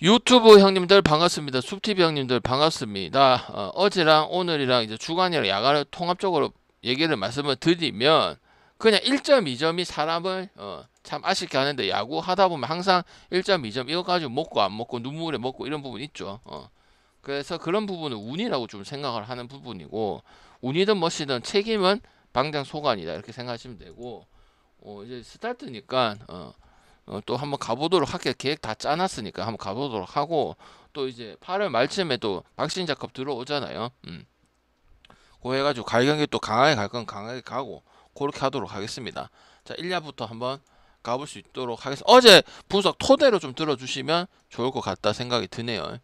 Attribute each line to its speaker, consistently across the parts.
Speaker 1: 유튜브 형님들 반갑습니다. 숲TV 형님들 반갑습니다. 어제랑 오늘이랑 이제 주간이랑 야간을 통합적으로 얘기를 말씀을 드리면 그냥 1.2점이 사람을 참 아쉽게 하는데, 야구 하다 보면 항상 1.2점 이거 가지고 먹고 안 먹고 눈물에 먹고 이런 부분 있죠. 그래서 그런 부분은 운이라고 좀 생각을 하는 부분이고, 운이든 뭐시든 책임은 방장소관이다 이렇게 생각하시면 되고, 이제 스타트니까 또 한번 가보도록 할게. 계획 다 짜놨으니까 한번 가보도록 하고, 또 이제 8월 말쯤에 또 박신 작업 들어오잖아요. 그거 해가지고 갈 경기 또 강하게 갈 건 강하게 가고 그렇게 하도록 하겠습니다. 자, 1야부터 한번 가볼 수 있도록 하겠습니다. 어제 분석 토대로 좀 들어주시면 좋을 것 같다 생각이 드네요.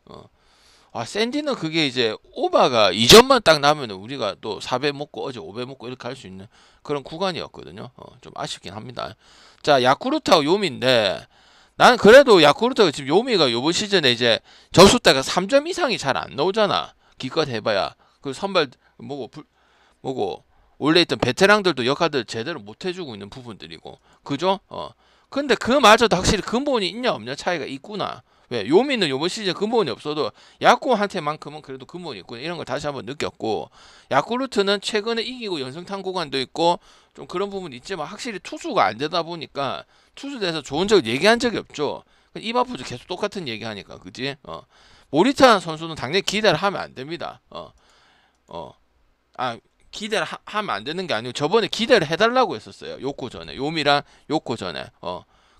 Speaker 1: 샌디는 그게 이제 오바가 2점만 딱 나면 우리가 또 4배 먹고 어제 5배 먹고 이렇게 할 수 있는 그런 구간이었거든요. 좀 아쉽긴 합니다. 자, 야쿠르트하고 요미인데, 나는 그래도 야쿠르트가 지금 요미가 요번 시즌에 이제 점수대가 3점 이상이 잘 안 나오잖아. 기껏 해봐야. 그 선발 뭐고 원래 있던 베테랑들도 역할들 제대로 못 해주고 있는 부분들이고, 그죠? 근데 그마저도 확실히 근본이 있냐 없냐 차이가 있구나. 왜? 요미는 요번 시즌 근본이 없어도 야구한테만큼은 그래도 근본이 있구나, 이런 걸 다시 한번 느꼈고, 야쿠르트는 최근에 이기고 연승탄 구간도 있고 좀 그런 부분이 있지만 확실히 투수가 안 되다 보니까 투수에 대해서 좋은 적 얘기한 적이 없죠. 이마프도 계속 똑같은 얘기하니까, 그지? 모리타 선수는 당연히 기대를 하면 안 됩니다. 어, 아, 기대를 하면 안 되는 게 아니고 저번에 기대를 해달라고 했었어요. 요코 전에, 요미랑 요코 전에.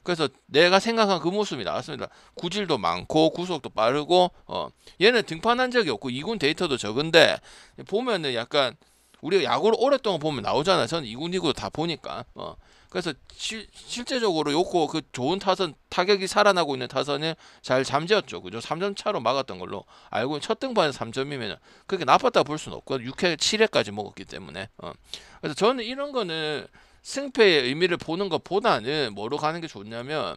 Speaker 1: 그래서 내가 생각한 그 모습이 나왔습니다. 구질도 많고 구속도 빠르고, 얘는 등판한 적이 없고 2군 데이터도 적은데, 보면은 약간 우리가 야구를 오랫동안 보면 나오잖아. 저는 2군 리그 다 보니까. 그래서 실제적으로 요코 그 좋은 타선, 타격이 살아나고 있는 타선을 잘 잠재웠죠. 그죠? 3점 차로 막았던 걸로 알고, 첫 등반에 3점이면 그렇게 나빴다 볼 수는 없고 6회 7회까지 먹었기 때문에. 그래서 저는 이런 거는 승패의 의미를 보는 것보다는 뭐로 가는 게 좋냐면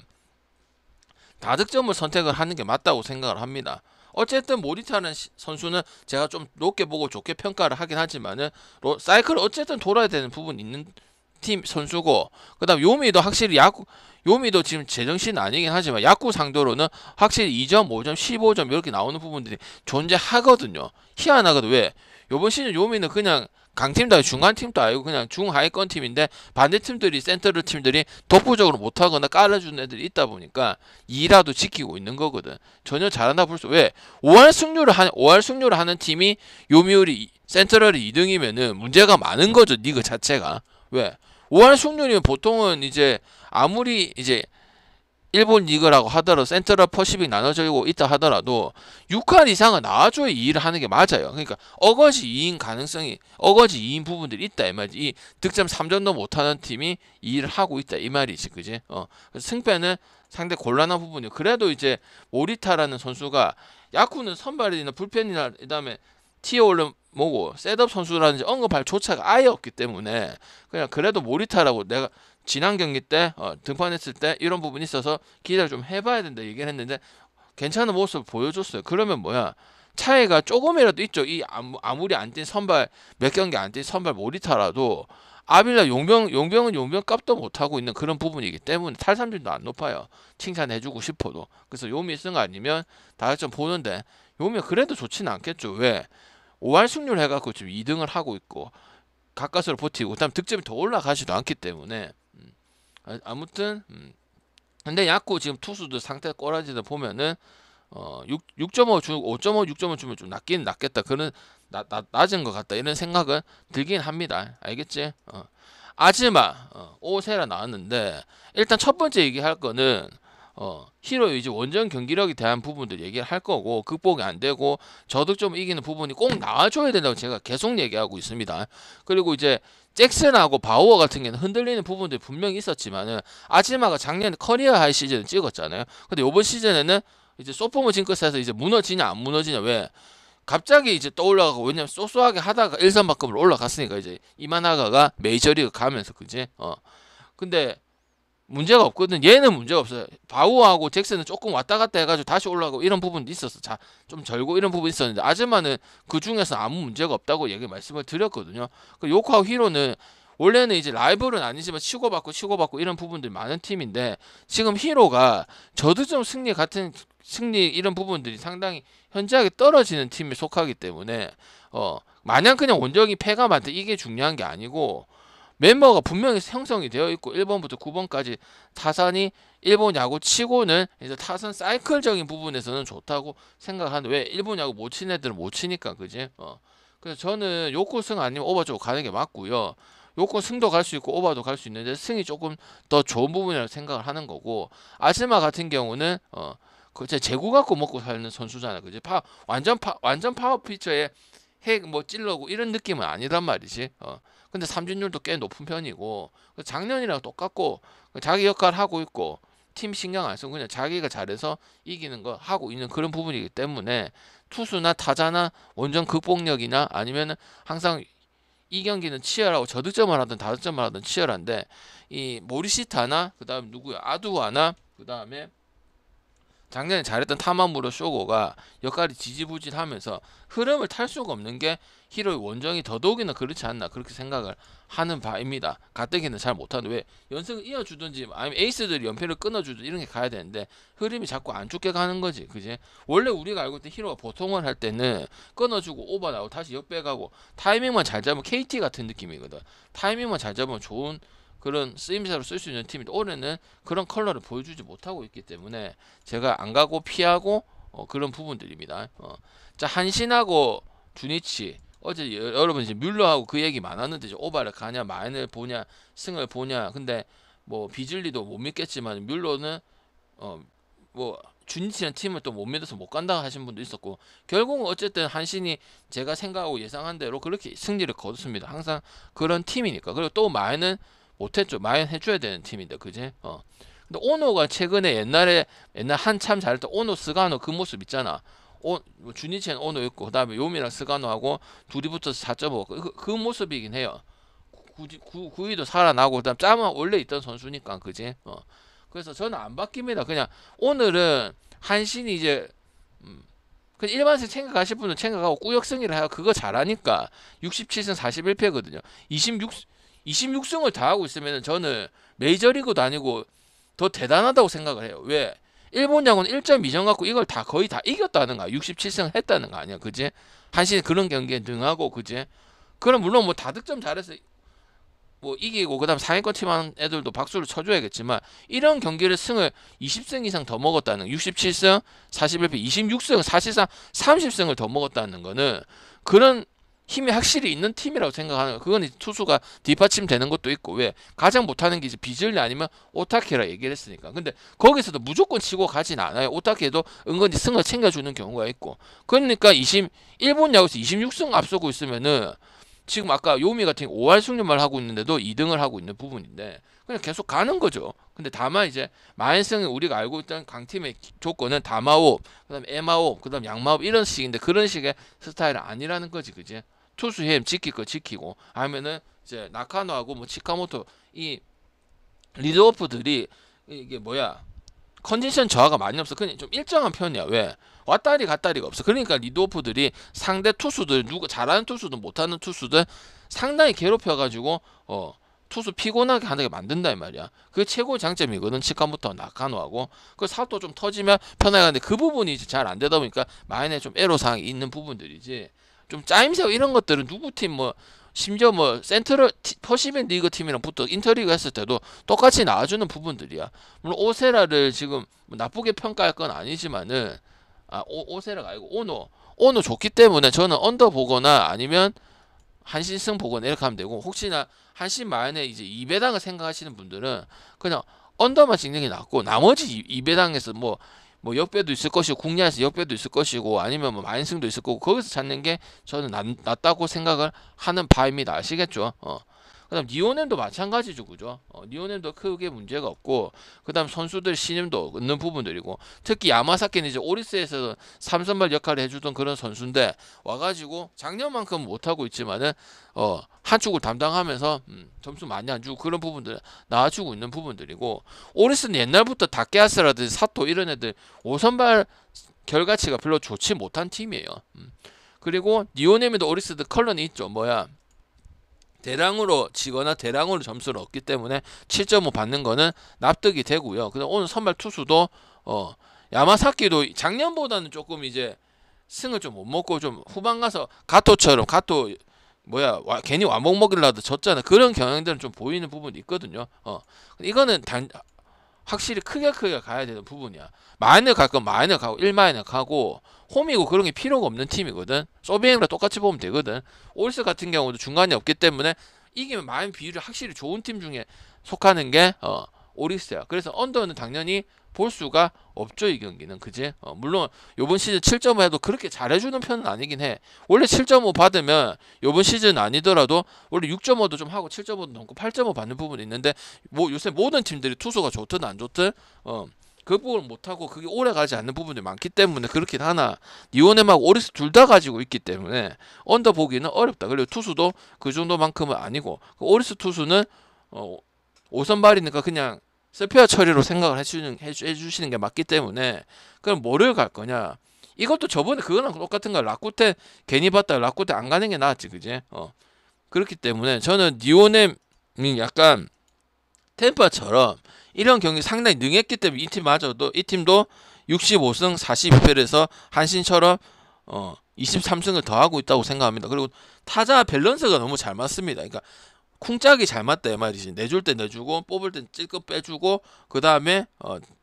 Speaker 1: 다득점을 선택을 하는 게 맞다고 생각을 합니다. 어쨌든 모리타는 선수는 제가 좀 높게 보고 좋게 평가를 하긴 하지만은 사이클을 어쨌든 돌아야 되는 부분이 있는 팀 선수고, 그다음 요미도 확실히 요미도 지금 제정신 아니긴 하지만 야구 상대로는 확실히 2점, 5점, 15점 이렇게 나오는 부분들이 존재하거든요. 희한하거든. 왜? 요번 시즌 요미는 그냥 강팀도 아니고 중간팀도 아니고 그냥 중하위권 팀인데, 반대팀들이, 센터를 팀들이 독보적으로 못하거나 깔아주는 애들이 있다 보니까 2라도 지키고 있는 거거든. 전혀 잘한다 볼 수. 왜? 5할 승률을 하는 팀이 요미우리 센트럴이 2등이면은 문제가 많은 거죠, 리그 자체가. 왜? 5할 승률이면 보통은 이제 아무리 이제 일본 리그라고 하더라도 센트럴 퍼시픽 나눠지고 있다 하더라도 6할 이상은 나와줘야 2위를 하는 게 맞아요. 그러니까 어거지 2인 가능성이, 어거지 2인 부분들이 있다 이 말이지. 이 득점 3점도 못하는 팀이 2위를 하고 있다 이 말이지, 그지? 그래서 승패는 상당히 곤란한 부분이에요. 그래도 이제 모리타라는 선수가 야쿠는 선발이나 불펜이나 그다음에 티어 올른 뭐고 셋업 선수라든지 언급할 조차가 아예 없기 때문에, 그냥 그래도 모리타라고 내가 지난 경기 때 등판했을 때 이런 부분이 있어서 기대를 좀 해봐야 된다 얘기를 했는데 괜찮은 모습을 보여줬어요. 그러면 뭐야, 차이가 조금이라도 있죠. 이 아무리 안 뛴 선발, 몇 경기 안 뛴 선발 모리타라도 아빌라 용병은 용병 값도 못하고 있는 그런 부분이기 때문에 탈삼진도 안 높아요. 칭찬해주고 싶어도. 그래서 요미 쓴 거 아니면 다좀 보는데, 요미 그래도 좋지는 않겠죠. 왜? 5할 승률 해갖고 지금 2등을 하고 있고 가까스로 버티고, 그다음 득점이 더 올라가지도 않기 때문에. 아무튼 근데 야구 지금 투수들 상태 꼬라지다 보면은 6.5 5.5 6.5 주면 좀 낮긴 낮겠다, 그런 낮은 것 같다 이런 생각은 들긴 합니다. 알겠지? 아즈마 오세라 나왔는데, 일단 첫 번째 얘기할 거는 히로 이제 원정 경기력에 대한 부분들 얘기를 할 거고, 극복이 안 되고 저득점 이기는 부분이 꼭 나와줘야 된다고 제가 계속 얘기하고 있습니다. 그리고 이제 잭슨하고 바우어 같은 경우는 흔들리는 부분들이 분명히 있었지만은 아즈마가 작년에 커리어 하이 시즌을 찍었잖아요. 근데 이번 시즌에는 이제 소포머 징크스에서 이제 무너지냐 안 무너지냐, 왜? 갑자기 이제 떠올라가고, 왜냐면 쏘쏘하게 하다가 1선박급으로 올라갔으니까 이제 이마나가가 메이저리그 가면서, 그지? 근데 문제가 없거든. 얘는 문제가 없어요. 바우하고 잭슨은 조금 왔다 갔다 해가지고 다시 올라가고 이런 부분도 있었어. 자, 좀 절고 이런 부분이 있었는데, 아즈마는 그 중에서 아무 문제가 없다고 얘기 말씀을 드렸거든요. 그 요코하고 히로는 원래는 이제 라이벌은 아니지만 치고받고 이런 부분들이 많은 팀인데 지금 히로가 저득점 승리 같은 승리 이런 부분들이 상당히 현저하게 떨어지는 팀에 속하기 때문에 마냥 그냥 원정이 패가 많다 이게 중요한 게 아니고 멤버가 분명히 형성이 되어 있고 1번부터 9번까지 타선이 일본 야구 치고는 이제 타선 사이클적인 부분에서는 좋다고 생각하는데 왜 일본 야구 못 치는 애들은 못 치니까 그지? 그래서 저는 요코 승 아니면 오버 쪽으로 가는 게 맞고요. 요코 승도 갈 수 있고 오버도 갈 수 있는데 승이 조금 더 좋은 부분이라고 생각을 하는 거고 아즈마 같은 경우는 그 재구 갖고 먹고 사는 선수잖아, 그지? 완전 파워 피처에 핵 뭐 찔러고 이런 느낌은 아니란 말이지. 근데 삼진율도 꽤 높은 편이고 작년이랑 똑같고 자기 역할 하고 있고 팀 신경 안 쓰고 그냥 자기가 잘해서 이기는 거 하고 있는 그런 부분이기 때문에 투수나 타자나 원정 극복력이나 아니면은 항상 이 경기는 치열하고 저득점을 하든 다득점을 하든 치열한데 이 모리시타나 그다음 누구야 아두아나 그다음에 작년에 잘했던 타마무로 쇼고가 역할이 지지부진하면서 흐름을 탈 수가 없는 게 히로의 원정이 더더욱이나 그렇지 않나 그렇게 생각을 하는 바입니다. 가뜩이는 잘 못하는데 왜 연승을 이어주든지 아니면 에이스들이 연패를 끊어주든지 이런 게 가야 되는데 흐름이 자꾸 안 좋게 가는 거지, 그지? 원래 우리가 알고 있던 히로가 보통을 할 때는 끊어주고 오버 나오고 다시 역배가고 타이밍만 잘 잡으면 KT 같은 느낌이거든. 타이밍만 잘 잡으면 좋은 그런 쓰임새로 쓸 수 있는 팀인데 올해는 그런 컬러를 보여주지 못하고 있기 때문에 제가 안 가고 피하고 그런 부분들입니다. 자, 한신하고 주니치 어제 여러분 이제 뮬러하고 그 얘기 많았는데 이제 오바를 가냐 마인을 보냐 승을 보냐 근데 뭐 비즐리도 못 믿겠지만 뮬러는 뭐 주니치는 팀을 또 못 믿어서 못 간다 하신 분도 있었고 결국은 어쨌든 한신이 제가 생각하고 예상한 대로 그렇게 승리를 거뒀습니다. 항상 그런 팀이니까. 그리고 또 마인은 못했죠. 마인 해줘야 되는 팀인데, 그지? 근데 오노가 최근에 옛날 한참 잘할 때 오노 스가노 그 모습 있잖아. 뭐 주니치는 오노 있고 그다음에 요미랑 스가노하고 둘이 붙어서 4.5 그 모습이긴 해요. 구위도 살아나고 그다음 짬은 원래 있던 선수니까, 그지? 그래서 저는 안 바뀝니다. 그냥 오늘은 한신이 이제 그냥 일반식 생각하실 분은 생각하고 꾸역승리를 하고 그거 잘하니까 67승 41패거든요. 26승을 다 하고 있으면 저는 메이저리그 다니고 더 대단하다고 생각을 해요. 왜? 일본 야구는 1.2점 갖고 이걸 다 거의 다 이겼다는 거야. 67승 했다는 거 아니야, 그지? 한신이 그런 경기에 능하고, 그지? 그럼 물론 뭐 다득점 잘해서 뭐 이기고 그다음 상위권 팀한 애들도 박수를 쳐줘야겠지만 이런 경기를 승을 20승 이상 더 먹었다는 67승 41패 26승 사실상 30승을 더 먹었다는 거는 그런 힘이 확실히 있는 팀이라고 생각하는 거. 그건 투수가 뒷받침되는 것도 있고 왜 가장 못하는 게 이제 비즐리 아니면 오타케라 얘기를 했으니까. 근데 거기서도 무조건 치고 가진 않아요. 오타케도 은근히 승을 챙겨주는 경우가 있고. 그러니까 일본 야구에서 26승 앞서고 있으면은 지금 아까 요미 같은 5할 승률만 하고 있는데도 2등을 하고 있는 부분인데 그냥 계속 가는 거죠. 근데 다만 이제 마인승이 우리가 알고 있던 강팀의 조건은 다마옵, 그다음 에마옵, 그다음 양마옵 이런 식인데 그런 식의 스타일은 아니라는 거지, 그지? 투수 힘 지킬 거 지키고 아니면은 이제 나카노하고 뭐 치카모토 이 리드오프들이 이게 뭐야 컨디션 저하가 많이 없어. 그냥 좀 일정한 편이야. 왜? 왔다리 갔다리가 없어. 그러니까 리드오프들이 상대 투수들 누구 잘하는 투수든 못하는 투수들 상당히 괴롭혀가지고 투수 피곤하게 하게 만든다 이 말이야. 그게 최고의 장점이거든. 치카모토 나카노하고 그 사도 좀 터지면 편하게 하는데 그 부분이 잘 안 되다 보니까 마인에 좀 애로사항이 있는 부분들이지. 좀 짜임새 이런 것들은 누구 팀 뭐 심지어 뭐 센트럴 퍼시픽 리그 팀이랑 붙어 인터리그 했을 때도 똑같이 나와주는 부분들이야. 물론 오세라를 지금 뭐 나쁘게 평가할 건 아니지만은 오세라가 아니고 오노 좋기 때문에 저는 언더 보거나 아니면 한신승 보거나 이렇게 하면 되고 혹시나 한신 마인에 이제 2배당을 생각하시는 분들은 그냥 언더만 찍는 게 낫고 나머지 2배당에서 뭐 역배도 있을 것이고 국내에서 역배도 있을 것이고 아니면 뭐 마인승도 있을 거고 거기서 찾는 게 저는 낫다고 생각을 하는 바입니다. 아시겠죠? 그다음 니오넴도 마찬가지죠, 그죠? 니오넴도 크게 문제가 없고 그다음 선수들 신임도 있는 부분들이고 특히 야마사키는 이제 오리스에서 3선발 역할을 해주던 그런 선수인데 와가지고 작년만큼 못하고 있지만은 한 축을 담당하면서 점수 많이 안 주고 그런 부분들 나와주고 있는 부분들이고 오리스는 옛날부터 다케아스라든지 사토 이런 애들 5선발 결과치가 별로 좋지 못한 팀이에요. 그리고 니오넴에도 오리스도 컬러는 있죠. 뭐야? 대량으로 치거나 대량으로 점수를 얻기 때문에 7.5 받는 거는 납득이 되고요. 그다음 오늘 선발 투수도 야마사키도 작년보다는 조금 이제 승을 좀 못 먹고 좀 후반 가서 가토처럼 가토 괜히 완봉 먹으려도 졌잖아. 그런 경향들은 좀 보이는 부분이 있거든요. 이거는 확실히 크게 가야 되는 부분이야. 마이너 갈 건 마이너 가고 1마이너 가고 홈이고 그런 게 필요가 없는 팀이거든. 소비행이랑 똑같이 보면 되거든. 오리스 같은 경우도 중간이 없기 때문에 이기면 마인 비율이 확실히 좋은 팀 중에 속하는 게 오리스야. 그래서 언더는 당연히 볼 수가 없죠, 이 경기는. 그지? 물론 요번 시즌 7.5 해도 그렇게 잘해주는 편은 아니긴 해. 원래 7.5 받으면 요번 시즌 아니더라도 원래 6.5도 좀 하고 7.5도 넘고 8.5 받는 부분이 있는데 뭐 요새 모든 팀들이 투수가 좋든 안 좋든 그 부분을 못하고 그게 오래 가지 않는 부분이 많기 때문에 그렇긴 하나 니오넴하고 오리스 둘 다 가지고 있기 때문에 언더 보기는 어렵다. 그리고 투수도 그 정도만큼은 아니고 오리스 투수는 5선발이니까 그냥 스페어 처리로 생각을 해주시는 게 맞기 때문에 그럼 뭐를 갈 거냐. 이것도 저번에 그거랑 똑같은 거야. 라쿠텐 괜히 봤다 라쿠텐 안 가는 게 나았지. 그지? 그렇기 때문에 저는 니오넴이 약간 템파처럼 이런 경기 상당히 능했기 때문에 이 팀도 65승 42패에서 한신처럼 23승을 더 하고 있다고 생각합니다. 그리고 타자 밸런스가 너무 잘 맞습니다. 그러니까 쿵짝이 잘 맞다 이 말이지. 내줄 때 내주고 뽑을 때 찔끔 빼주고 그 다음에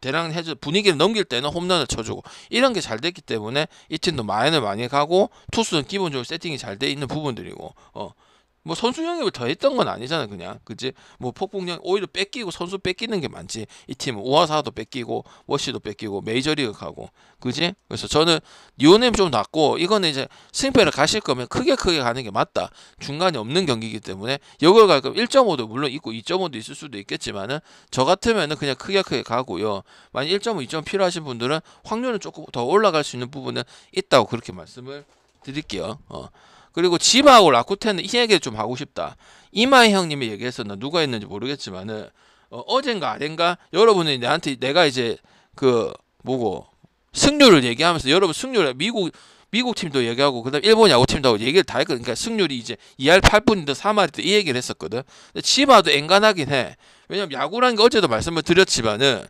Speaker 1: 대량 해줘 분위기를 넘길 때는 홈런을 쳐주고 이런 게 잘 됐기 때문에 이 팀도 마인을 많이 가고 투수는 기본적으로 세팅이 잘 돼 있는 부분들이고 뭐 선수 영입을 더 했던 건 아니잖아. 그냥 그치? 뭐 폭풍령 오히려 뺏기고 선수 뺏기는 게 많지. 이 팀은 우하사도 뺏기고 워시도 뺏기고 메이저리그 가고 그지? 그래서 저는 니오넴 좀 낫고 이거는 이제 승패를 가실 거면 크게 가는 게 맞다. 중간이 없는 경기이기 때문에 이걸 갈 거면 1.5도 물론 있고 2.5도 있을 수도 있겠지만은 저 같으면은 그냥 크게 가고요. 만약 1.5, 2.5 필요하신 분들은 확률은 조금 더 올라갈 수 있는 부분은 있다고 그렇게 말씀을 드릴게요. 그리고 지바하고 라쿠텐은 이 얘기를 좀 하고 싶다. 이마희 형님이 얘기했었나 누가 했는지 모르겠지만은 어젠가 아젠가 여러분이 내가 이제 승률을 얘기하면서 여러분 승률 미국 팀도 얘기하고 그다음 일본 야구팀도 하고 얘기를 다 했거든. 그러니까 승률이 이제 2할 8분이든 3할이든 이 얘기를 했었거든. 근데 지바도 앵간하긴 해. 왜냐면 야구라는 게 어제도 말씀을 드렸지만은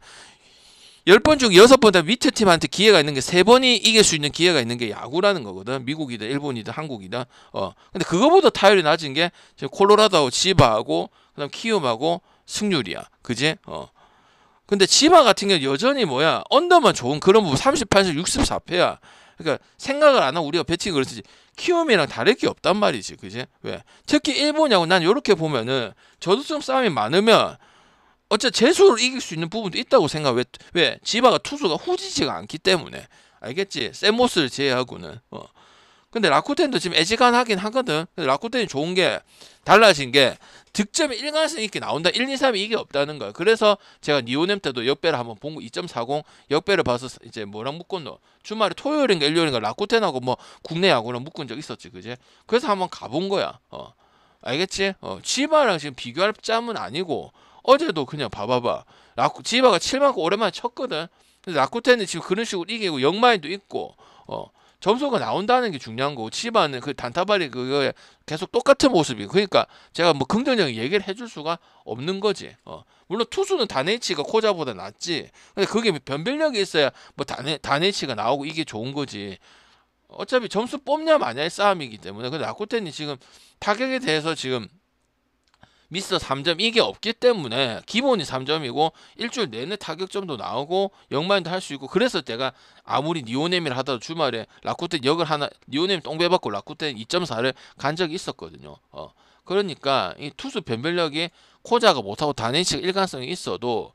Speaker 1: 10번 중 6번 다 밑에 팀한테 기회가 있는 게 3번이 이길 수 있는 기회가 있는 게 야구라는 거거든. 미국이든 일본이든 한국이든. 근데 그거보다 타율이 낮은 게 지금 콜로라도하고 지바하고 그다음 키움하고 승률이야. 그지? 근데 지바 같은 경우는 여전히 언더만 좋은 그런 부분 38胜 64패야. 그러니까 생각을 안 하고 우리가 배팅을 그랬지. 키움이랑 다를 게 없단 말이지. 그지? 왜? 특히 일본하고 난 이렇게 보면은 저득점 싸움이 많으면 어째 재수를 이길 수 있는 부분도 있다고 생각해. 왜? 지바가 투수가 후지지가 않기 때문에. 알겠지? 세모스를 제외하고는. 근데 라쿠텐도 지금 애지간하긴 하거든. 근데 라쿠텐이 좋은 게 달라진 게 득점이 일관성 있게 나온다. 1, 2, 3이 이게 없다는 거야. 그래서 제가 니오넴 때도 역배를 한번 본 거 2.40 역배를 봐서 이제 뭐랑 묶었노? 주말에 토요일인가 일요일인가 라쿠텐하고 뭐 국내 야구랑 묶은 적 있었지. 그지? 그래서 한번 가본 거야. 알겠지? 지바랑 지금 비교할 짬은 아니고 어제도 그냥 봐봐봐. 지바가 7만큼 오랜만에 쳤거든. 근데 라쿠텐은 지금 그런 식으로 이기고 역마인도 있고 점수가 나온다는 게 중요한 거고 지바는 그 단타발이 그거에 계속 똑같은 모습이고 그러니까 제가 뭐 긍정적인 얘기를 해줄 수가 없는 거지. 물론 투수는 다네이치가 코자보다 낫지. 근데 그게 변별력이 있어야 뭐 다네이치가 나오고 이게 좋은 거지. 어차피 점수 뽑냐 마냐의 싸움이기 때문에. 근데 라쿠텐이 지금 타격에 대해서 지금 미스터 3점 이게 없기 때문에 기본이 3점이고 일주일 내내 타격점도 나오고 역마인도 할 수 있고 그래서 내가 아무리 니오넴이라 하더라도 주말에 라쿠텐 역을 하나 니오넴 똥배 받고 라쿠텐 2.4를 간 적이 있었거든요. 그러니까 이 투수 변별력이 코자가 못하고 다네이치가 일관성이 있어도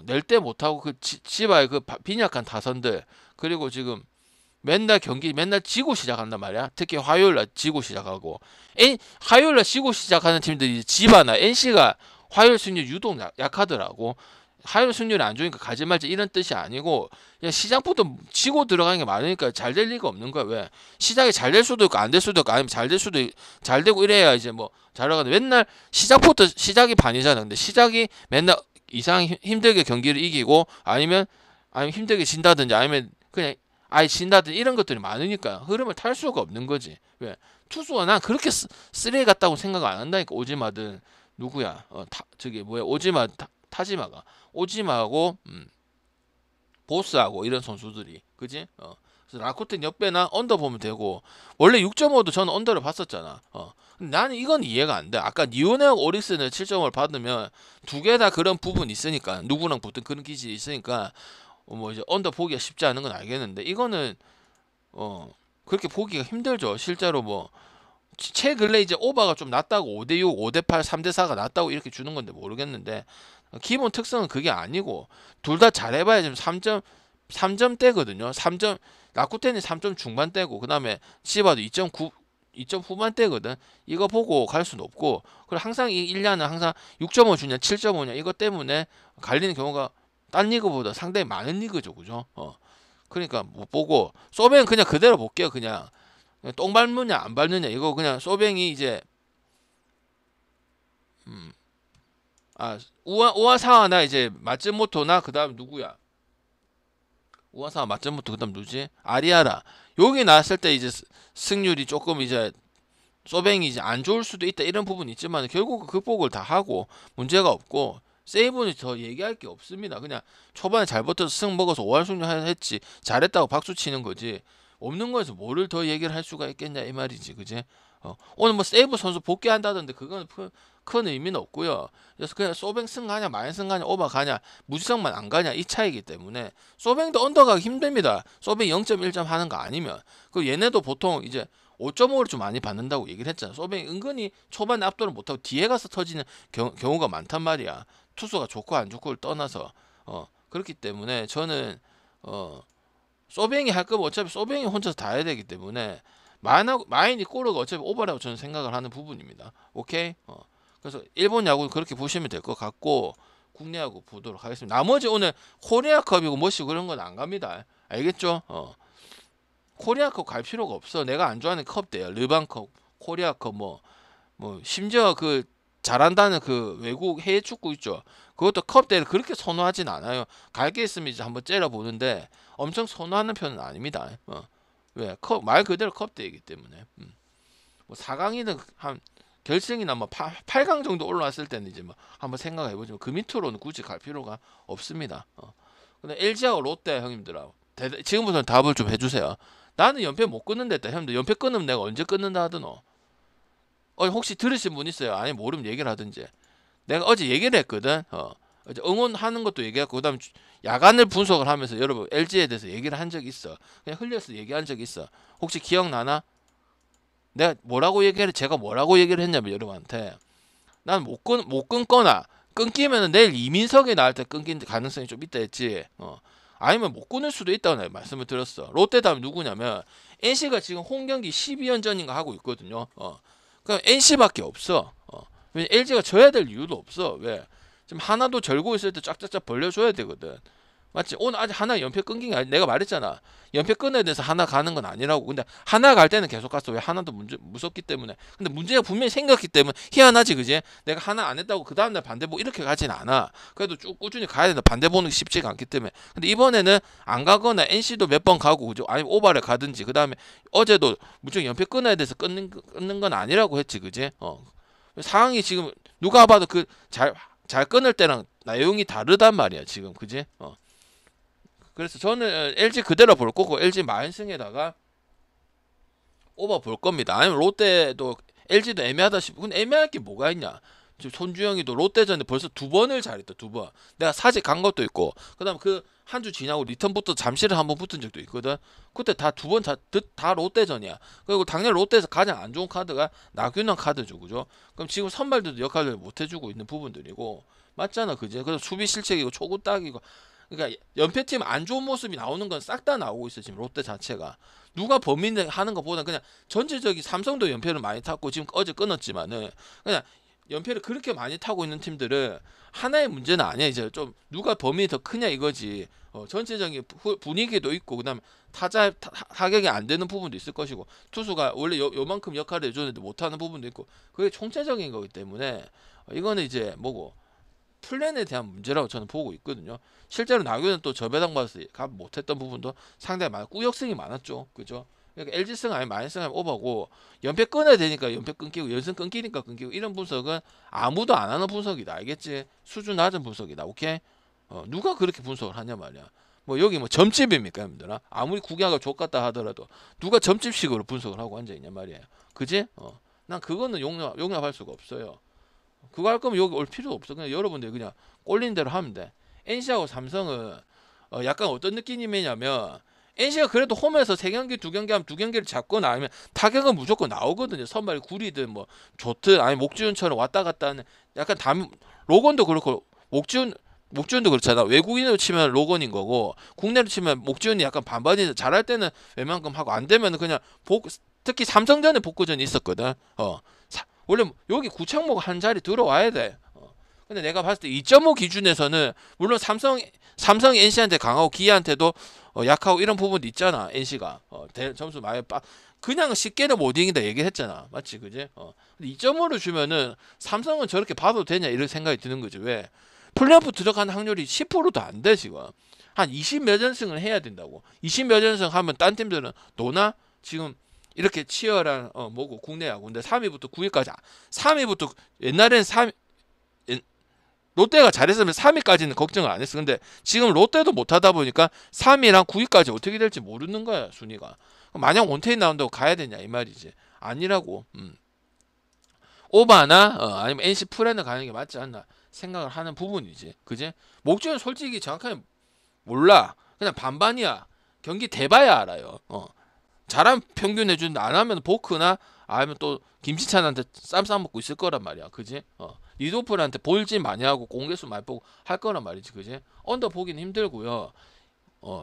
Speaker 1: 낼 때 못하고 그 지바의 그 빈약한 타선들 그리고 지금 맨날 지고 시작한단 말이야. 특히 화요일날 지고 시작하고 화요일날 지고 시작하는 팀들이 지바나 NC가 화요일 승률 유독 약하더라고. 화요일 승률이 안 좋으니까 가지 말자 이런 뜻이 아니고 그냥 시작부터 지고 들어가는 게 많으니까 잘 될 리가 없는 거야. 왜? 시작이 잘 될 수도 있고 안 될 수도 있고 아니면 잘 될 수도 잘 되고 이래야 이제 뭐 잘하거든. 맨날 시작이 반이잖아. 근데 시작이 맨날 이상 힘들게 경기를 이기고 아니면 힘들게 진다든지 아니면 그냥 아예 진다든 이런 것들이 많으니까 흐름을 탈 수가 없는 거지. 왜? 투수가 난 그렇게 쓰레기 같다고 생각 안 한다니까. 오지마든 누구야? 저기 뭐야? 오지마 타지마가 오지마하고 보스하고 이런 선수들이 그지? 그래서 라쿠텐 옆에나 언더 보면 되고 원래 6.5도 저는 언더를 봤었잖아. 근데 나는 이건 이해가 안 돼. 아까 니오네하고 오릭스는 7.5를 받으면 두 개 다 그런 부분이 있으니까 누구랑 붙은 그런 기질이 있으니까 뭐 이제 언더 보기가 쉽지 않은 건 알겠는데 이거는 그렇게 보기가 힘들죠. 실제로 뭐 최근래 이제 오바가 좀 낮다고 5대6, 5대8, 3대4가 낮다고 이렇게 주는 건데 모르겠는데 기본 특성은 그게 아니고 둘 다 잘해봐야 지금 3점대거든요. 3점 라쿠텐이 3점 중반대고 그다음에 시바도 2.9 2점 후반대거든. 이거 보고 갈 수는 없고 그리고 항상 이 1년은 항상 6.5 주냐 7.5냐 이것 때문에 갈리는 경우가 딴 리그보다 상당히 많은 리그죠. 그죠? 그러니까 못 보고 소뱅 그냥 그대로 볼게요. 그냥 똥 밟느냐 안 밟느냐 이거 그냥 소뱅이 이제 우아사와나 이제 마츠모토나 그다음 누구야? 우아사와 마츠모토 그다음 누구지? 아리아라. 여기 나왔을 때 이제 승률이 조금 이제 소뱅이 이제 안 좋을 수도 있다 이런 부분이 있지만 결국 극복을 다 하고 문제가 없고 세이브는 더 얘기할 게 없습니다. 그냥 초반에 잘 버텨서 승 먹어서 5할 승률했지 잘했다고 박수 치는 거지 없는 거에서 뭐를 더 얘기를 할 수가 있겠냐 이 말이지 그지? 오늘 뭐 세이브 선수 복귀한다던데 그건 큰 의미는 없고요. 그래서 그냥 소뱅 승가냐 마인 승가냐 오버 가냐 무지성만 안 가냐 이 차이기 때문에 소뱅도 언더가기 힘듭니다. 소뱅 0.1점 하는 거 아니면 그 얘네도 보통 이제 5.5를 좀 많이 받는다고 얘기를 했잖아. 소뱅이 은근히 초반에 압도를 못하고 뒤에 가서 터지는 경우가 많단 말이야. 투수가 좋고 안 좋고를 떠나서 그렇기 때문에 저는 소뱅이 할 거면 어차피 소뱅이 혼자서 다 해야 되기 때문에 마인이 꼬르가 어차피 오버라고 저는 생각을 하는 부분입니다. 오케이? 그래서 일본 야구는 그렇게 보시면 될 것 같고 국내 야구 보도록 하겠습니다. 나머지 오늘 코리아컵이고 뭐시고 그런 건 안 갑니다. 알겠죠? 코리아컵 갈 필요가 없어. 내가 안 좋아하는 컵대요. 르반컵, 코리아컵 뭐 심지어 그 잘한다는 그 외국 해외 축구 있죠. 그것도 컵대를 그렇게 선호하진 않아요. 갈 게 있으면 이제 한번 째려 보는데 엄청 선호하는 편은 아닙니다. 왜? 말 그대로 컵대이기 때문에. 뭐 4강이든 한 결승이나 뭐 8강 정도 올라왔을 때는 이제 뭐 한번 생각해 보지만 그 밑으로는 굳이 갈 필요가 없습니다. 근데 LG하고 롯데 형님들하고 지금부터는 답을 좀 해주세요. 나는 연패 못 끊는다. 형님들 연패 끊으면 내가 언제 끊는다 하더노? 혹시 들으신 분 있어요? 아니 모르면 얘기를 하든지. 내가 어제 얘기를 했거든. 어제 응원하는 것도 얘기했고 그다음 야간을 분석을 하면서 여러분 LG에 대해서 얘기를 한 적이 있어. 그냥 흘려서 얘기한 적이 있어. 혹시 기억나나? 내가 뭐라고 얘기를 제가 뭐라고 얘기를 했냐면 여러분한테 난 못 끊거나 끊기면은 내일 이민석이 나올 때 끊긴 가능성이 좀 있다 했지. 아니면 못 끊을 수도 있다고 말씀을 드렸어. 롯데 다음 누구냐면 NC가 지금 홈경기 12연전인가 하고 있거든요. 그럼 NC밖에 없어. 왜 LG가 져야 될 이유도 없어. 왜? 지금 하나도 절고 있을 때 쫙쫙쫙 벌려줘야 되거든. 맞지? 오늘 아직 하나 연패 끊긴 게 아니 내가 말했잖아. 연패 끊어야 돼서 하나 가는 건 아니라고. 근데 하나 갈 때는 계속 갔어. 왜? 하나도 무섭기 때문에. 근데 문제가 분명히 생겼기 때문에 희한하지 그지? 내가 하나 안 했다고 그 다음날 반대보 이렇게 가진 않아. 그래도 쭉 꾸준히 가야 된다. 반대보는 쉽지가 않기 때문에. 근데 이번에는 안 가거나 NC도 몇 번 가고 그죠? 아니면 오바를 가든지 그 다음에 어제도 무조건 연패 끊어야 돼서 끊는 건 아니라고 했지 그지? 상황이 지금 누가 봐도 그 잘 끊을 때랑 내용이 다르단 말이야 지금 그지? 그래서 저는 LG 그대로 볼 거고 LG 마인승에다가 오버 볼 겁니다. 아니면 롯데도 LG도 애매하다 싶고 근데 애매할 게 뭐가 있냐? 지금 손주영이도 롯데전에 벌써 2번을 잘했다. 2번. 내가 사직 간 것도 있고 그다음 그 한 주 지나고 리턴부터 잠실을 한번 붙은 적도 있거든. 그때 다 2번 다 롯데전이야. 그리고 당연히 롯데에서 가장 안 좋은 카드가 나균형 카드죠. 그죠? 그럼 지금 선발들도 역할을 못 해주고 있는 부분들이고 맞잖아. 그지? 그래서 수비 실책이고 초구 딱이고 그러니까 연패팀 안 좋은 모습이 나오는 건 싹 다 나오고 있어 지금 롯데 자체가. 누가 범인 하는 것보다 그냥 전체적인 삼성도 연패를 많이 탔고 지금 어제 끊었지만은 그냥 연패를 그렇게 많이 타고 있는 팀들은 하나의 문제는 아니야. 이제 좀 누가 범인이 더 크냐 이거지. 전체적인 분위기도 있고 그다음에 타자 타격이 안 되는 부분도 있을 것이고 투수가 원래 요만큼 역할을 해줬는데 못하는 부분도 있고 그게 총체적인 거기 때문에 이거는 이제 뭐고 플랜에 대한 문제라고 저는 보고 있거든요. 실제로 나균은 또 저배당 받아서 값 못했던 부분도 상당히 많아 꾸역승이 많았죠. 그죠? 그러니까 LG승 아니면 마이너승 아니면 오버고 연패 끊어야 되니까 연패 끊기고 연승 끊기니까 끊기고 이런 분석은 아무도 안 하는 분석이다. 알겠지? 수준 낮은 분석이다. 오케이? 누가 그렇게 분석을 하냐 말이야. 뭐 여기 뭐 점집입니까 여러분들아? 아무리 구경하고 족같다 하더라도 누가 점집식으로 분석을 하고 앉아있냐 말이에요. 그지? 난 그거는 용납할 수가 없어요. 그거 할 거면 여기 올 필요 없어. 그냥 여러분들 그냥 꼴린 대로 하면 돼. NC하고 삼성은 약간 어떤 느낌이냐면 NC가 그래도 홈에서 3경기 2경기 하면 2경기를 잡거나 아니면 타격은 무조건 나오거든요. 선발이 구리든 뭐 좋든 아니 목지훈처럼 왔다 갔다 하는 약간 로건도 그렇고 목지훈도 그렇잖아. 외국인으로 치면 로건인 거고 국내로 치면 목지훈이 약간 반반이 잘할 때는 웬만큼 하고 안 되면 그냥 특히 삼성전에 복구전이 있었거든. 원래 여기 구창모가 한 자리 들어와야 돼. 근데 내가 봤을 때 2.5 기준에서는 물론 삼성이 NC한테 강하고 기아한테도 약하고 이런 부분도 있잖아. NC가 점수 많이 그냥 쉽게는 못 이긴다 얘기했잖아. 맞지, 그지? 근데 2.5를 주면은 삼성은 저렇게 봐도 되냐 이런 생각이 드는 거지. 왜? 플레이오프 들어가는 확률이 10%도 안 돼 지금. 한 20몇 연승을 해야 된다고. 20몇 연승 하면 딴 팀들은 노나 지금 이렇게 치열한 뭐고 국내 야구인데 3위부터 9위까지 3위부터 옛날엔 롯데가 잘했으면 3위까지는 걱정을 안 했어. 근데 지금 롯데도 못하다 보니까 3위랑 9위까지 어떻게 될지 모르는 거야 순위가. 만약 원태인 나온다고 가야 되냐 이 말이지. 아니라고. 오바나 아니면 NC 프레는 가는 게 맞지 않나 생각을 하는 부분이지. 그지? 목지는 솔직히 정확하게 몰라. 그냥 반반이야. 경기 대봐야 알아요. 잘하면 평균 해주는데 안 하면 보크나 아니면 또 김치찬한테 쌈 싸먹고 있을 거란 말이야. 그지? 리도프한테 볼진 많이 하고 공개수 많이 보고 할 거란 말이지. 그지? 언더 보기는 힘들고요.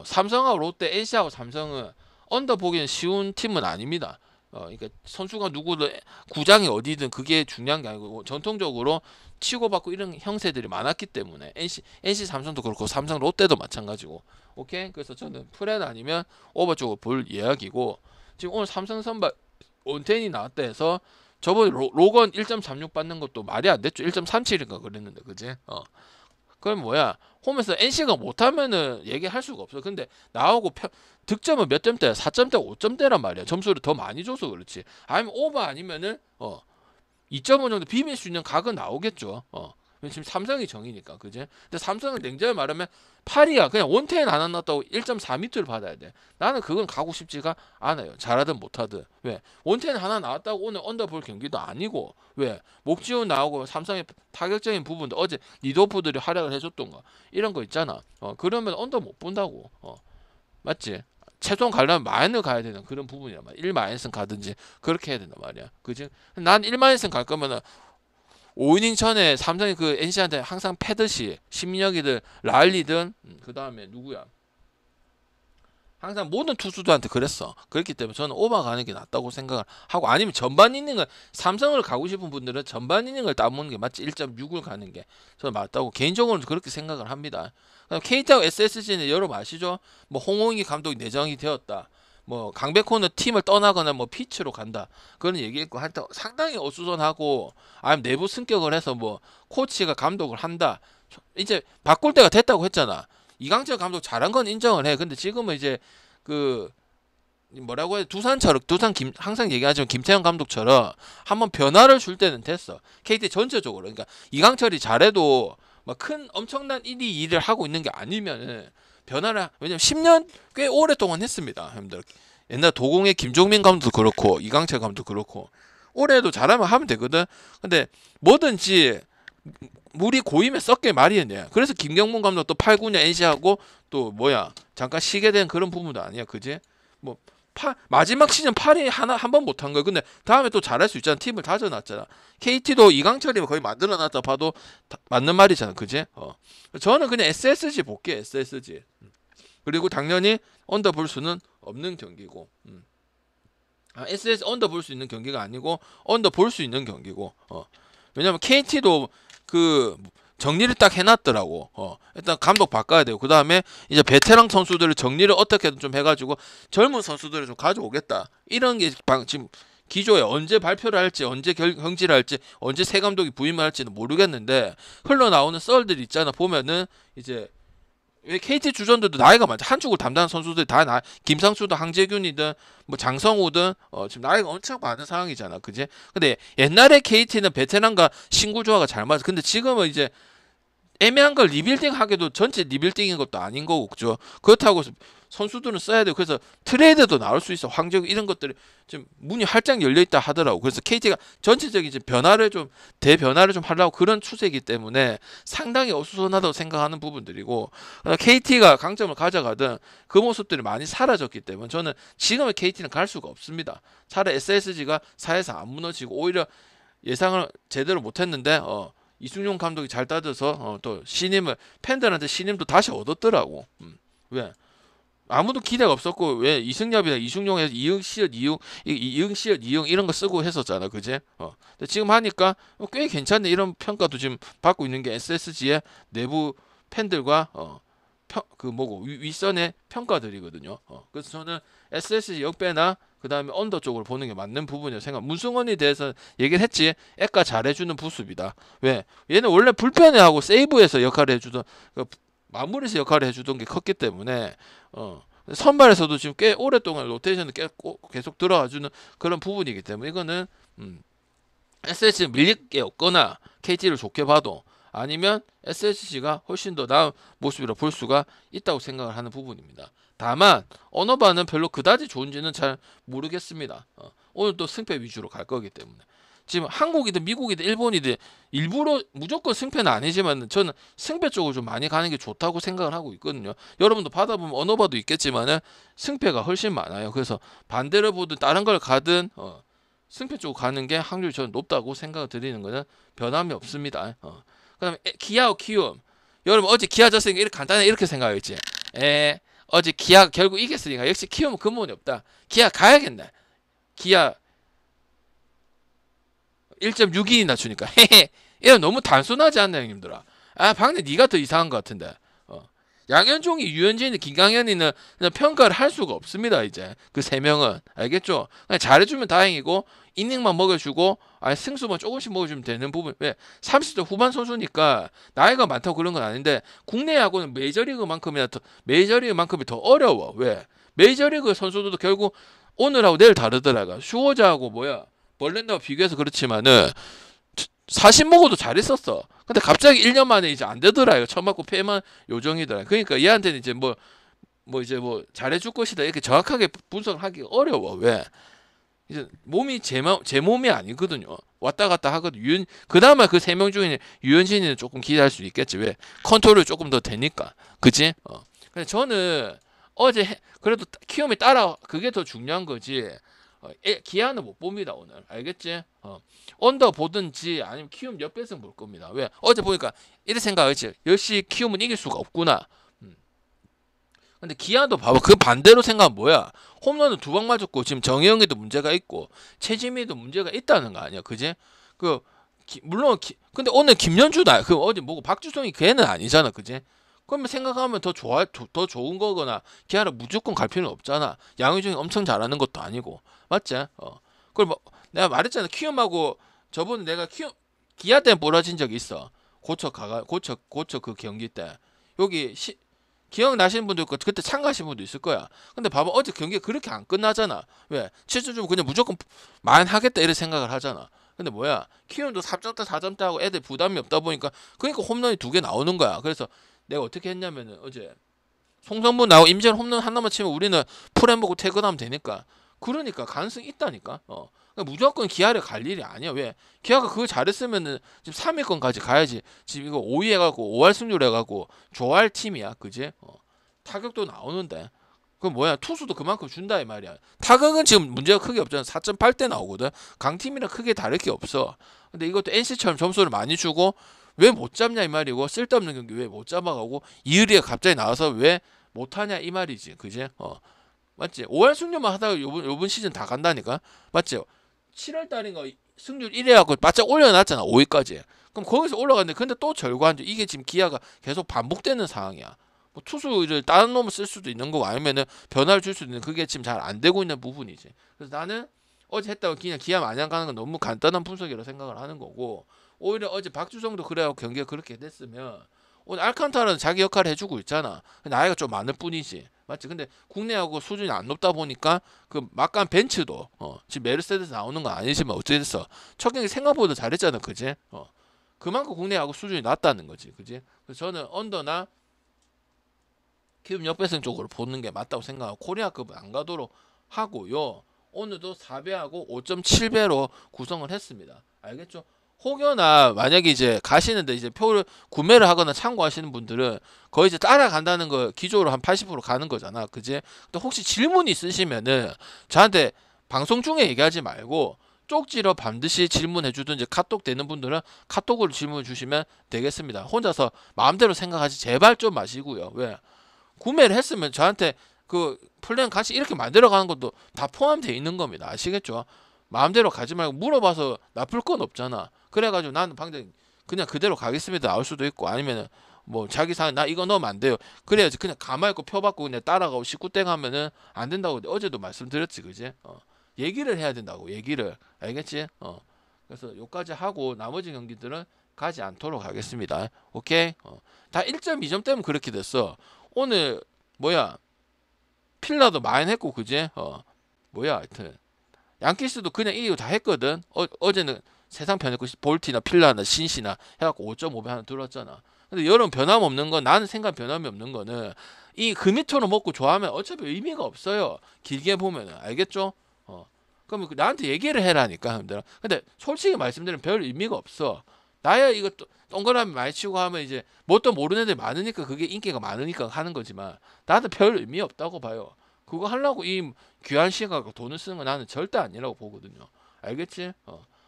Speaker 1: 삼성하고 롯데, NC하고 삼성은 언더 보기는 쉬운 팀은 아닙니다. 그러니까 선수가 누구든 구장이 어디든 그게 중요한 게 아니고 전통적으로 치고받고 이런 형세들이 많았기 때문에 NC 삼성도 그렇고 삼성 롯데도 마찬가지고. 오케이? 그래서 저는 프렌 아니면 오버 쪽을 볼 이야기고 지금 오늘 삼성 선발 원텐이 나왔다 해서 저번에 로건 1.36 받는 것도 말이 안 됐죠. 1.37인가 그랬는데 그지? 그럼 뭐야? 홈에서 NC가 못하면은 얘기할 수가 없어. 근데 나오고 득점은 몇 점대야? 4점대, 5점대란 말이야. 점수를 더 많이 줘서 그렇지. 아니면 오버 아니면은 2.5 정도 비빌 수 있는 각은 나오겠죠. 지금 삼성이 정이니까, 그지? 근데 삼성은 냉정히 말하면 8이야. 그냥 원텐 하나 넣었다고 1.4m를 받아야 돼. 나는 그건 가고 싶지가 않아요. 잘하든 못하든. 왜? 원텐 하나 나왔다고 오늘 언더 볼 경기도 아니고. 왜? 목지훈 나오고 삼성의 타격적인 부분도 어제 리도프들이 활약을 해줬던 거. 이런 거 있잖아. 그러면 언더 못 본다고. 맞지? 최종 가려면 마이너 가야 되는 그런 부분이란 말이야. 1마이너스 가든지 그렇게 해야 된단 말이야. 그지? 난 1마이너스 갈 거면은 5이닝 전에 삼성이 그 NC한테 항상 패듯이 심력이든 랄리든 그 다음에 누구야? 항상 모든 투수들한테 그랬어. 그렇기 때문에 저는 오버 가는 게 낫다고 생각을 하고 아니면 전반 이닝을 삼성을 가고 싶은 분들은 전반 이닝을 따먹는 게 맞지 1.6을 가는 게 저는 맞다고 개인적으로는 그렇게 생각을 합니다. KT하고 SSG는 여러분 아시죠? 뭐 홍홍희 감독이 내정이 되었다. 뭐 강백호는 팀을 떠나거나 뭐 피치로 간다 그런 얘기했고 하여튼 상당히 어수선하고 아니면 내부 승격을 해서 뭐 코치가 감독을 한다 이제 바꿀 때가 됐다고 했잖아. 이강철 감독 잘한 건 인정을 해. 근데 지금은 이제 그 뭐라고 해 두산처럼 항상 얘기하지만 김태형 감독처럼 한번 변화를 줄 때는 됐어. KT 전체적으로. 그러니까 이강철이 잘해도 막 큰 엄청난 1위 2위를 하고 있는 게 아니면은 변화를 왜냐면 10년 꽤 오랫동안 했습니다. 형님들. 옛날 도공의 김종민 감독도 그렇고 이강철 감독도 그렇고 올해도 잘하면 하면 되거든. 근데 뭐든지 물이 고이면 썩게 마련이야. 그래서 김경문 감독도 8, 9년 NC하고 또 뭐야 잠깐 쉬게 된 그런 부분도 아니야. 그지? 뭐 마지막 시즌 8위 한 번 못한 거야. 근데 다음에 또 잘할 수 있잖아. 팀을 다져놨잖아. KT도 이강철이면 거의 만들어놨다 봐도 맞는 말이잖아. 그지? 저는 그냥 SSG 볼게. SSG. 그리고 당연히 언더 볼 수는 없는 경기고. SS 언더 볼 수 있는 경기가 아니고 언더 볼 수 있는 경기고. 왜냐면 KT도 그 정리를 딱 해놨더라고. 일단 감독 바꿔야 되고 그 다음에 이제 베테랑 선수들을 정리를 어떻게든 좀 해가지고 젊은 선수들을 좀 가져오겠다. 이런 게 지금 기조에 언제 발표를 할지, 언제 경질을 할지, 언제 새 감독이 부임을 할지는 모르겠는데 흘러나오는 썰들이 있잖아. 보면은 이제 왜 KT 주전들도 나이가 많죠. 한 축을 담당하는 선수들이 다 김상수든 황재균이든 뭐 장성우든 지금 나이가 엄청 많은 상황이잖아. 그지? 근데 옛날에 KT는 베테랑과 신구 조화가 잘 맞아. 근데 지금은 이제 애매한 걸 리빌딩 하기도 전체 리빌딩인 것도 아닌 거고, 그죠? 그렇다고 선수들은 써야 돼요. 그래서 트레이드도 나올 수 있어. 황재균 이런 것들이 지금 문이 활짝 열려 있다 하더라고. 그래서 KT가 전체적인 이제 변화를 좀 대변화를 좀 하려고 그런 추세이기 때문에 상당히 어수선하다고 생각하는 부분들이고, KT가 강점을 가져가든 그 모습들이 많이 사라졌기 때문에 저는 지금의 KT는 갈 수가 없습니다. 차라리 SSG가 4에서 안 무너지고 오히려 예상을 제대로 못했는데 이승용 감독이 잘 따져서 또 신임을 팬들한테 신임도 다시 얻었더라고. 왜? 아무도 기대가 없었고 왜 이승엽이나 이승용에서 이응 이런 거 쓰고 했었잖아, 그제? 근데 지금 하니까 꽤 괜찮네 이런 평가도 지금 받고 있는 게 SSG의 내부 팬들과 윗선의 평가들이거든요. 그래서 저는 SSG 역배나 그 다음에 언더 쪽으로 보는 게 맞는 부분이라고 생각. 문승원에 대해서 얘기를 했지. 애가 잘해주는 부습이다. 왜? 얘는 원래 불펜하고 세이브에서 역할을 해주던 마무리에서 역할을 해주던 게 컸기 때문에 선발에서도 지금 꽤 오랫동안 로테이션을 계속 들어와주는 그런 부분이기 때문에 이거는 SSG 밀릴 게 없거나 KT를 좋게 봐도 아니면 SSG가 훨씬 더 나은 모습이라 볼 수가 있다고 생각을 하는 부분입니다. 다만 언어반은 별로 그다지 좋은지는 잘 모르겠습니다. 오늘 또 승패 위주로 갈 거기 때문에 지금 한국이든 미국이든 일본이든 일부러 무조건 승패는 아니지만 저는 승패 쪽으로 좀 많이 가는 게 좋다고 생각을 하고 있거든요. 여러분도 받아보면 언어바도 있겠지만 승패가 훨씬 많아요. 그래서 반대로 보든 다른 걸 가든 승패 쪽으로 가는 게 확률이 저는 높다고 생각을 드리는 거는 변함이 없습니다. 그 다음에 기아하고 키움, 여러분 어제 기아 졌으니까 이렇게 간단해 이렇게 생각했지. 어제 기아 결국 이겼으니까 역시 키움은 근본이 없다. 기아 가야겠네. 기아 1.62나 주니까 헤헤. 이건 너무 단순하지 않나 형님들아. 박내 네가 더 이상한 것 같은데. 양현종이, 유현진이, 김강현이는 그냥 평가를 할 수가 없습니다. 이제 그 세 명은 알겠죠? 그냥 잘해주면 다행이고 이닝만 먹여주고 승수만 조금씩 먹여주면 되는 부분. 왜? 30대 후반 선수니까 나이가 많다고 그런 건 아닌데 국내 야구는 메이저리그만큼이 더 어려워. 왜? 메이저리그 선수들도 결국 오늘하고 내일 다르더라고. 슈워즈하고 벌렌더와 비교해서 그렇지만은 40 먹어도 잘했었어. 근데 갑자기 1년 만에 이제 안 되더라. 이거 처음 맞고 폐만 요정이더라. 그러니까 얘한테는 이제 이제 잘해줄 것이다. 이렇게 정확하게 분석하기 어려워. 왜? 이제 몸이 제 몸이 아니거든요. 왔다 갔다 하거든. 그나마 그 세 명 중에 유현진이는 조금 기대할 수 있겠지. 왜? 컨트롤이 조금 더 되니까. 그치? 근데 저는 어제 그래도 키움이 그게 더 중요한 거지. 기아는 못 봅니다 오늘. 알겠지? 언더 보든지 아니면 키움 옆에서 볼 겁니다. 왜? 어제 보니까 이래 생각했지. 역시 키움은 이길 수가 없구나. 근데 기아도 봐봐. 그 반대로 생각하면 뭐야? 홈런은 2방 맞았고 지금 정혜영이도 문제가 있고 최지민도 문제가 있다는 거 아니야? 그지? 물론 근데 오늘 김연주다. 어제 박주성이 걔는 아니잖아. 그지? 그러면 생각하면 더 좋은 거거나 기아를 무조건 갈 필요는 없잖아. 양의종이 엄청 잘하는 것도 아니고. 맞지? 그걸 내가 말했잖아. 키움하고 저번에 내가 기아 때문에 부러진 적이 있어. 고쳐 그 경기 때. 여기 기억나시는 분도 있고 그때 참가하신 분도 있을 거야. 근데 봐봐 어제 경기가 그렇게 안 끝나잖아. 왜? 7점 그냥 무조건 만하겠다 이런 생각을 하잖아. 근데 키움도 3점대 4점대 하고 애들 부담이 없다 보니까 그러니까 홈런이 2개 나오는 거야. 그래서 내가 어떻게 했냐면은 어제 송성문 나오고 임재현 홈런 하나만 치면 우리는 풀엠 보고 퇴근하면 되니까. 그러니까 가능성이 있다니까. 그러니까 무조건 기아를 갈 일이 아니야. 왜? 기아가 그거 잘했으면은 지금 3위권까지 가야지. 지금 이거 5위 해갖고 5할 승률 해갖고 좋아할 팀이야. 그지? 타격도 나오는데. 그럼 투수도 그만큼 준다 이 말이야. 타격은 지금 문제가 크게 없잖아. 4.8대 나오거든. 강팀이랑 크게 다를 게 없어. 근데 이것도 NC처럼 점수를 많이 주고 왜 못 잡냐 이 말이고 쓸데없는 경기 왜 못 잡아가고 이의리가 갑자기 나와서 왜 못하냐 이 말이지. 그지? 맞지? 5할 승률만 하다가 요번 시즌 다 간다니까. 맞지? 7월 달인가 승률 1위 해갖고 바짝 올려놨잖아. 5위까지. 그럼 거기서 올라갔는데 근데 또 절구한 점. 이게 지금 기아가 계속 반복되는 상황이야. 투수를 다른 놈을 쓸 수도 있는 거고 아니면은 변화를 줄 수도 있는 그게 지금 잘 안 되고 있는 부분이지. 그래서 나는 어제 했다고 그냥 기아 마냥 가는 건 너무 간단한 분석이라고 생각을 하는 거고, 오히려 어제 박주성도 그래야 경기가 그렇게 됐으면 오늘 알칸타라는 자기 역할을 해주고 있잖아. 나이가 좀 많을 뿐이지, 맞지? 근데 국내하고 수준이 안 높다 보니까 그 막간 벤츠도 지금 메르세데스 나오는 건 아니지만 어찌됐어 첫 경기 생각보다 잘했잖아, 그지? 그만큼 국내하고 수준이 낮다는 거지, 그지? 그래서 저는 언더나 키움 역배승 쪽으로 보는 게 맞다고 생각하고 코리아급은 안 가도록 하고요. 오늘도 4배하고 5.7배로 구성을 했습니다. 알겠죠? 혹여나 만약에 이제 가시는데 이제 표를 구매를 하거나 참고하시는 분들은 거의 이제 따라간다는 거 기조로 한 80% 가는 거잖아, 그지? 근데 혹시 질문 있으시면은 저한테 방송 중에 얘기하지 말고 쪽지로 반드시 질문해 주든지 카톡 되는 분들은 카톡으로 질문 주시면 되겠습니다. 혼자서 마음대로 생각하지 제발 좀 마시고요. 왜? 구매를 했으면 저한테 그 플랜 같이 이렇게 만들어 가는 것도 다 포함되어 있는 겁니다. 아시겠죠? 마음대로 가지 말고 물어봐서 나쁠 건 없잖아. 그래가지고 나는 방금 그냥 그대로 가겠습니다 나올 수도 있고, 아니면은 뭐 자기 상 나 이거 넣으면 안 돼요 그래야지 그냥 가만히 있고 표 받고 그냥 따라가고 19땡 하면은 안 된다고 어제도 말씀드렸지, 그지? 얘기를 해야 된다고, 얘기를. 알겠지? 그래서 요까지 하고 나머지 경기들은 가지 않도록 하겠습니다. 오케이? 다 1.2점 때문에 그렇게 됐어. 오늘 뭐야 필라도 많이 했고, 그지? 뭐야 하여튼 양키스도 그냥 이기고 다 했거든. 어제는 세상 변했고 볼티나 필라나 신시나 해갖고 5.5배 하나 들었잖아. 근데 여름 변함없는 건, 나는 생각 변함이 없는 거는 이 금이토로 먹고 좋아하면 어차피 의미가 없어요, 길게 보면은. 알겠죠? 그러면 나한테 얘기를 해라니까, 형들. 근데 솔직히 말씀드리면 별 의미가 없어. 나야 이거 동그라미 많이 치고 하면 이제 뭣도 모르는 애들 많으니까 그게 인기가 많으니까 하는 거지만 나도 별 의미 없다고 봐요. 그거 하려고 이 귀한 시간과 돈을 쓰는 건 나는 절대 아니라고 보거든요. 알겠지?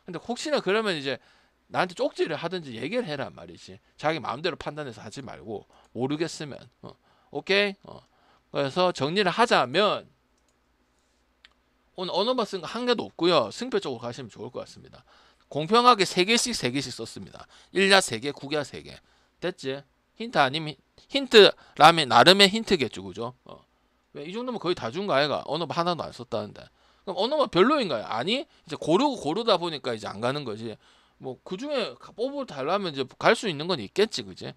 Speaker 1: 근데 혹시나 그러면 이제 나한테 쪽지를 하든지 얘기를 해란 말이지. 자기 마음대로 판단해서 하지 말고, 모르겠으면. 오케이? 그래서 정리를 하자면 오늘 언어만 쓴 거 한 개도 없고요. 승패 쪽으로 가시면 좋을 것 같습니다. 공평하게 3개씩 썼습니다. 1야 3개, 9야 3개. 됐지? 힌트 아니면 힌트라면 나름의 힌트겠죠, 그죠? 이 정도면 거의 다 준 거 아이가? 언어만 하나도 안 썼다는데. 그럼 언어만 별로인가요? 아니, 이제 고르다 보니까 이제 안 가는 거지. 뭐 그 중에 뽑을 달라면 이제 갈 수 있는 건 있겠지, 그지?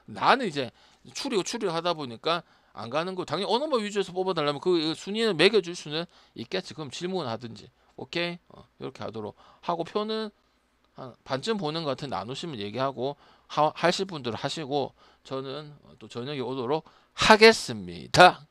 Speaker 1: 나는 이제 추리고 하다 보니까 안 가는 거. 당연히 언어만 위주에서 뽑아달라면 그 순위를 매겨줄 수는 있겠지. 그럼 질문을 하든지. 오케이? 이렇게 하도록 하고, 표는 한 반쯤 보는 것 같은 나누시면 얘기하고 하실 분들 하시고, 저는 또 저녁에 오도록 하겠습니다.